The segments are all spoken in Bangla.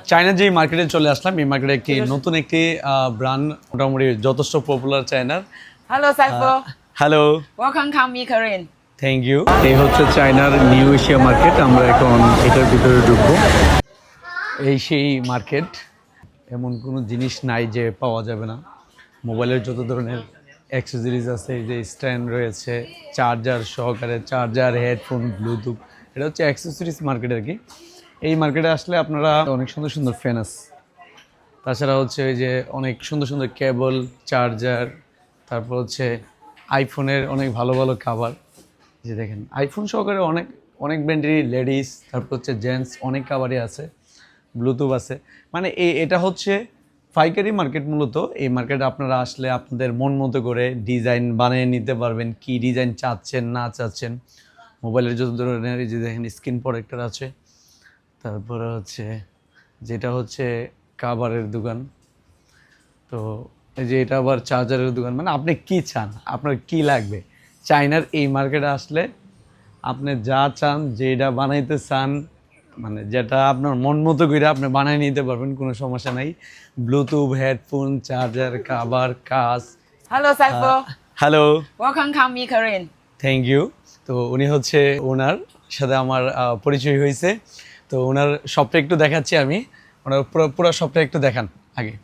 চায়নার যে মার্কেটে চলে আসলাম, এই মার্কেটে একটি নতুন একটি ব্র্যান্ড মোটামুটি যথেষ্ট পপুলার চায়নার। Hello, Saiful. Hello, Welcome, come Korean. Thank you. এই হচ্ছে চায়নার নিউ এশিয়া মার্কেট। আমরা এখন এটার ভিতরে ঢুকবো। এই সেই মার্কেট, এমন কোনো জিনিস নাই যে পাওয়া যাবে না। মোবাইলের যত ধরনের অ্যাক্সেসরিজ আছে, এই যে স্ট্যান্ড রয়েছে, চার্জার সহকারে, চার্জার, হেডফোন, ব্লুটুথ, এটা হচ্ছে অ্যাক্সেসরিজ মার্কেট আর কি। এই মার্কেটে আসলে আপনারা অনেক সুন্দর সুন্দর ফ্যান আছে, তাছাড়া হচ্ছে ওই যে অনেক সুন্দর সুন্দর কেবল, চার্জার, তারপর হচ্ছে আইফোনের অনেক ভালো ভালো কাভার। যে দেখেন আইফোন সহকারে অনেক অনেক ব্র্যান্ডেরই লেডিস, তারপর হচ্ছে জেন্টস অনেক কাভারই আছে, ব্লুটুথ আছে। মানে এটা হচ্ছে পাইকারি মার্কেট। মূলত এই মার্কেটে আপনারা আসলে আপনাদের মন মতো করে ডিজাইন বানিয়ে নিতে পারবেন, কি ডিজাইন চাচ্ছেন না চাচ্ছেন। মোবাইলের যত ধরনের, এই যে দেখেন স্ক্রিন প্রোটেক্টর আছে, তারপরে হচ্ছে যেটা হচ্ছে কাভারের দোকান, তো এই যে এটা আবার চার্জারের দোকান। মানে আপনি কি চান, আপনার কি লাগবে, চায়নার এই মার্কেটে আসলে আপনি যা চান, যেটা বানাইতে চান, মানে যেটা আপনার মন মতো করে আপনি বানিয়ে নিতে পারবেন, কোনো সমস্যা নাই। ব্লুটুথ, হেডফোন, চার্জার, কাভার, কাজ। Hello, Saiful. Hello, Welcome, come Korean. Thank you. তো উনি হচ্ছে ওনার সাথে আমার পরিচয় হয়েছে। তো ওনার শপটা একটু দেখাচ্ছি আমি, ওনার পুরো পুরো শপটা একটু দেখান আগে।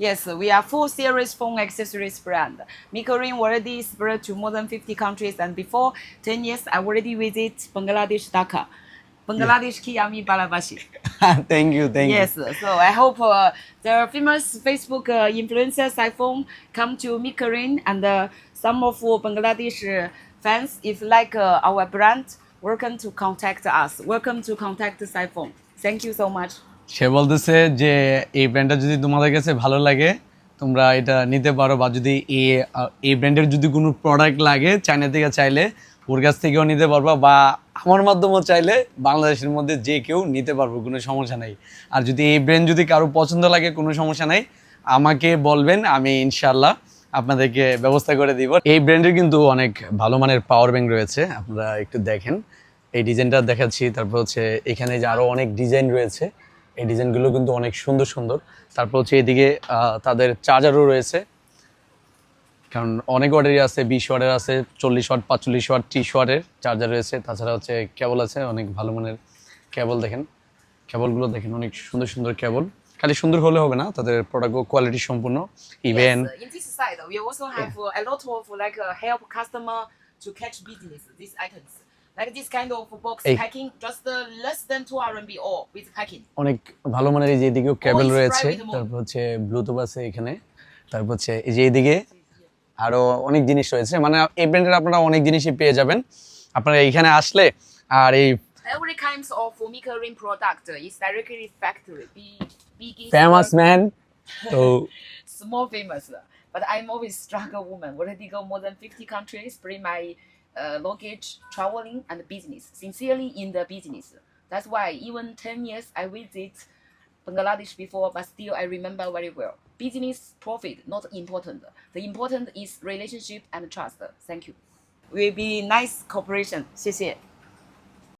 Yes, we are full series phone accessories brand. Korean already spread to more than 50 countries, and before 10 years, I already visit Bangladesh, Dhaka. Bangladesh ki ami balabashi. Thank you, thank you. Yes, so I hope the famous Facebook influencer Saiful come to Korean, and some of Bangladesh fans, if like our brand, welcome to contact us. Welcome to contact Saiful. Thank you so much. সে বলতেছে যে এই ব্র্যান্ডটা যদি তোমাদের কাছে ভালো লাগে, তোমরা এটা নিতে পারো, বা যদি এই ব্র্যান্ডের যদি কোনো প্রোডাক্ট লাগে চায়না থেকে, চাইলে ওর কাছ থেকেও নিতে পারবা, বা আমার মাধ্যমেও চাইলে বাংলাদেশের মধ্যে যে কেউ নিতে পারবো, কোনো সমস্যা নাই। আর যদি এই ব্র্যান্ড যদি কারো পছন্দ লাগে, কোনো সমস্যা নাই, আমাকে বলবেন, আমি ইনশাল্লাহ আপনাদেরকে ব্যবস্থা করে দিব। এই ব্র্যান্ডের কিন্তু অনেক ভালো মানের পাওয়ার ব্যাংক রয়েছে, আপনারা একটু দেখেন। এই ডিজাইনটা দেখাচ্ছি, তারপর হচ্ছে এখানে যে আরও অনেক ডিজাইন রয়েছে, এই ডিজাইনগুলো কিন্তু অনেক সুন্দর সুন্দর। তারপর হচ্ছে এদিকে তাদের চার্জারও রয়েছে, কারণ অনেক ওয়াটেরই আছে, 20 ওয়াটের আছে, 40 ওয়াট, 45 ওয়াট, 30 ওয়াটের চার্জার রয়েছে। তাছাড়া হচ্ছে কেবল আছে, অনেক ভালো মানের কেবল। দেখেন কেবলগুলো দেখেন, অনেক সুন্দর সুন্দর কেবল। খালি সুন্দর হলে হবে না, তাদের প্রোডাক্ট কোয়ালিটি সম্পূর্ণ। Even Yes, in this side, we also have a lot of help customer to catch business. These items, like this kind of box packing, just less than 2 RMB all with packing. অনেক ভালো মানের। এই যে এদিকেও কেবল is রয়েছে, private mode. তারপর হচ্ছে ব্লুটুথ আছে এখানে, তারপর হচ্ছে এই যে এইদিকে আরো অনেক জিনিস রয়েছে। মানে এই ব্র্যান্ডের আপনারা অনেক জিনিসই পেয়ে যাবেন আপনারা এইখানে আসলে। আর এই Every kinds of Korean product is directly factory. Big is famous man, তো small famous. But I'm always struggle woman. Already go more than 50 countries, bring my luggage, traveling and business. Sincerely in the business. That's why even 10 years I visit Bangladesh before, but still I remember very well. Business profit not important. The important is relationship and trust. Thank you. Will be nice cooperation. 谢谢。